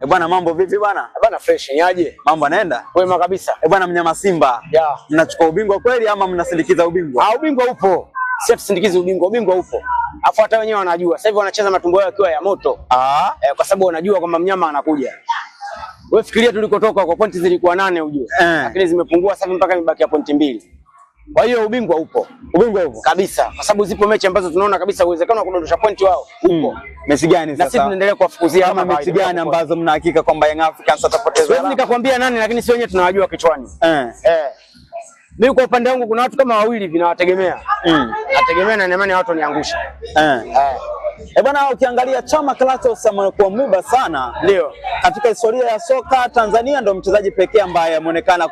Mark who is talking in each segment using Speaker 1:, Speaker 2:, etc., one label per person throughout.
Speaker 1: Bwana mambo vipi bwana?
Speaker 2: Bwana fresh ni aje?
Speaker 1: Mambo yanaenda?
Speaker 2: Wema kabisa.
Speaker 1: Bwana mnyama Simba.
Speaker 2: Yeah.
Speaker 1: Mnachukua ubingwa kweli ama mnasindikiza ubingwa?
Speaker 2: Ubingwa upo. Sisi tusindikize ubingwa, ubingwa upo. Afu hata wenyewe wanajua. Sasa hivi wanacheza matumbo yao yakiwa ya moto. Kwa sababu wanajua kwamba mnyama anakuja. Wewe fikiria tulikotoka kwa pointi zilikuwa 8 ujue. Lakini zimepungua sasa mpaka imebaki ya pointi 2. Kwa hiyo ubingwa upo. Ubingwa upo kabisa. Kwa sababu zipo mechi ambazo tunaona kabisa uwezekano wa kudondosha pointi wao upo.
Speaker 1: Mechi gani sasa?
Speaker 2: Na sisi tunaendelea kuwafukuzia
Speaker 1: kama mechi gani ambazo mna hakika kwamba Young Africans atapoteza?
Speaker 2: Siwezi nikakwambia nani, lakini si wenyewe tunawajua kichwani. Mimi kwa upande wangu kuna watu kama wawili vinawategemea. Nategemea na imani watu niangusha.
Speaker 1: Bwana ukiangalia Chama Clatous amekuwa mwiba sana.
Speaker 2: Ndio.
Speaker 1: Katika historia ya soka Tanzania ndio mchezaji pekee ambaye ameonekana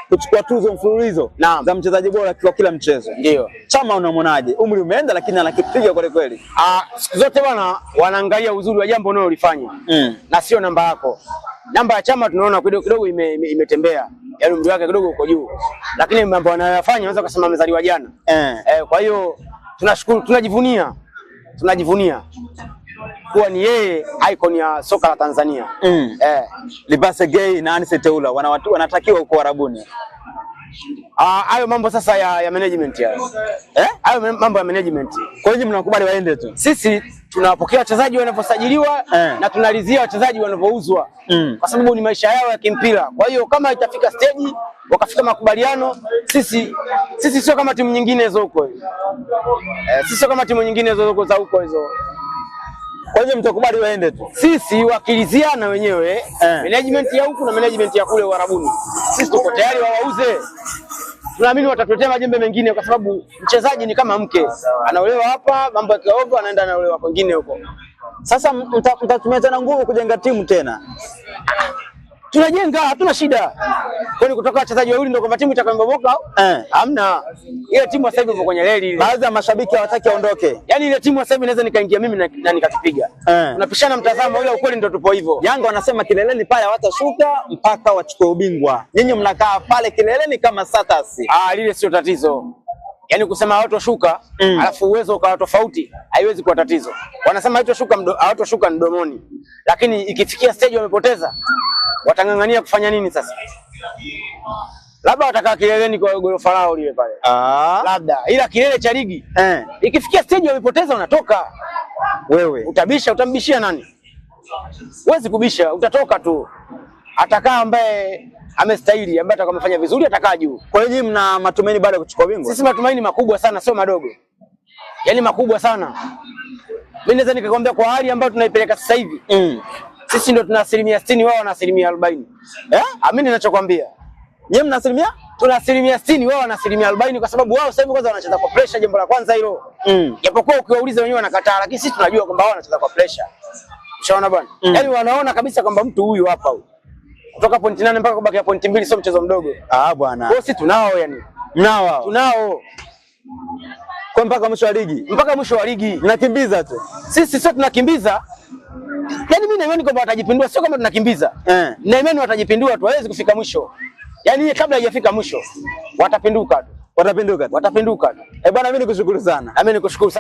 Speaker 1: kuchukua tuzo mfululizo za mchezaji bora kwa kila mchezo.
Speaker 2: Ndio.
Speaker 1: Chama unamwonaje? Umri umeenda lakini anakipiga kweli kweli.
Speaker 2: Siku zote bwana wanaangalia uzuri wa jambo unalolifanya. Na sio namba yako. Namba ya Chama tunaona kidogo imetembea. Yaani umri wake kidogo uko juu. Lakini mambo anayoyafanya unaweza kusema amezaliwa jana. Kwa hiyo tunashukuru, tunajivunia kuwa ni yeye icon ya soka la Tanzania.
Speaker 1: Libase Gay na Anise Teula wanatakiwa huko Arabuni.
Speaker 2: Hayo mambo sasa ya management ya. Hayo mambo ya management.
Speaker 1: Kwa hiyo mnakubali waende tu.
Speaker 2: Sisi tunawapokea wachezaji wanaposajiliwa na tunalizia wachezaji wanapouzwa. Kwa sababu ni maisha yao ya kimpira. Kwa hiyo kama itafika stage wakafika makubaliano, sisi sio kama timu nyingine hizo huko. Sisi sio kama timu nyingine hizo huko za huko hizo.
Speaker 1: Kwa hiyo mtakubali waende tu.
Speaker 2: Sisi wakiliziana wenyewe, management ya huku na management ya kule Uarabuni. Sisi tuko tayari wawauze. Tunaamini watatuletea majembe mengine kwa sababu mchezaji ni kama mke. Anaolewa hapa, mambo yakiova anaenda anaolewa kwingine huko.
Speaker 1: Sasa mtatumia tena nguvu kujenga timu tena.
Speaker 2: Tunajenga, hatuna shida. Kwani kutoka wachezaji wawili ndio kwamba timu itakayobomoka? Hamna. Ile timu sasa hivi ipo kwenye reli ile.
Speaker 1: Baadhi ya mashabiki hawataki aondoke.
Speaker 2: Yaani ile timu sasa hivi inaweza nikaingia mimi na nikakipiga. Tunapishana mtazamo, ila ukweli ndio tupo hivyo.
Speaker 1: Yanga wanasema kileleni pale hawatashuka mpaka wachukue ubingwa. Nyinyi mnakaa pale kileleni kama status.
Speaker 2: Lile sio tatizo. Yaani kusema hawatoshuka, alafu uwezo ukawa tofauti, haiwezi kuwa tatizo. Wanasema hawatoshuka mdomoni. Lakini ikifikia stage wamepoteza, watangangania kufanya nini sasa? Labda watakaa kileleni kwa gorofa lao lile pale. Labda. Ila kilele cha ligi. Ikifikia stage wamepoteza unatoka.
Speaker 1: Wewe
Speaker 2: utambishia nani? Huwezi kubisha, utatoka tu. Atakaa ambaye amestahili, ambaye atakamfanya vizuri atakaa juu.
Speaker 1: Kwa hiyo nyinyi mna matumaini baada ya kuchukua ubingwa?
Speaker 2: Sisi matumaini makubwa sana, sio madogo. Yaani makubwa sana. Mimi naweza nikakwambia kwa hali ambayo tunaipeleka sasa hivi. Sisi ndio tuna 60%, wao wana 40%. Mimi ninachokwambia.
Speaker 1: Nyinyi mna 60%?
Speaker 2: Tuna 60%, wao wana 40% kwa sababu wao sasa hivi kwanza wanacheza kwa pressure, jambo la kwanza hilo. Japokuwa ukiwauliza wenyewe wanakataa, lakini sisi tunajua kwamba wao wanacheza kwa pressure. Ushaona bwana? Yaani wanaona kabisa kwamba mtu huyu hapa huyu. Kutoka pointi 8 mpaka kubaki pointi 2 sio mchezo mdogo.
Speaker 1: Bwana.
Speaker 2: Kwa sisi tunao yani.
Speaker 1: Mnao.
Speaker 2: Tunao.
Speaker 1: Kwa mpaka mwisho wa ligi.
Speaker 2: Mpaka mwisho wa ligi.
Speaker 1: Mnakimbiza tu.
Speaker 2: Sisi sio tunakimbiza. Yaani mimi na imani kwamba watajipindua, sio kama tunakimbiza. Na imani watajipindua tu, hawezi kufika mwisho. Yaani kabla hajafika mwisho watapinduka tu.
Speaker 1: Watapinduka tu.
Speaker 2: Watapinduka tu.
Speaker 1: Bwana mimi nikushukuru sana.
Speaker 2: Mimi nikushukuru sana.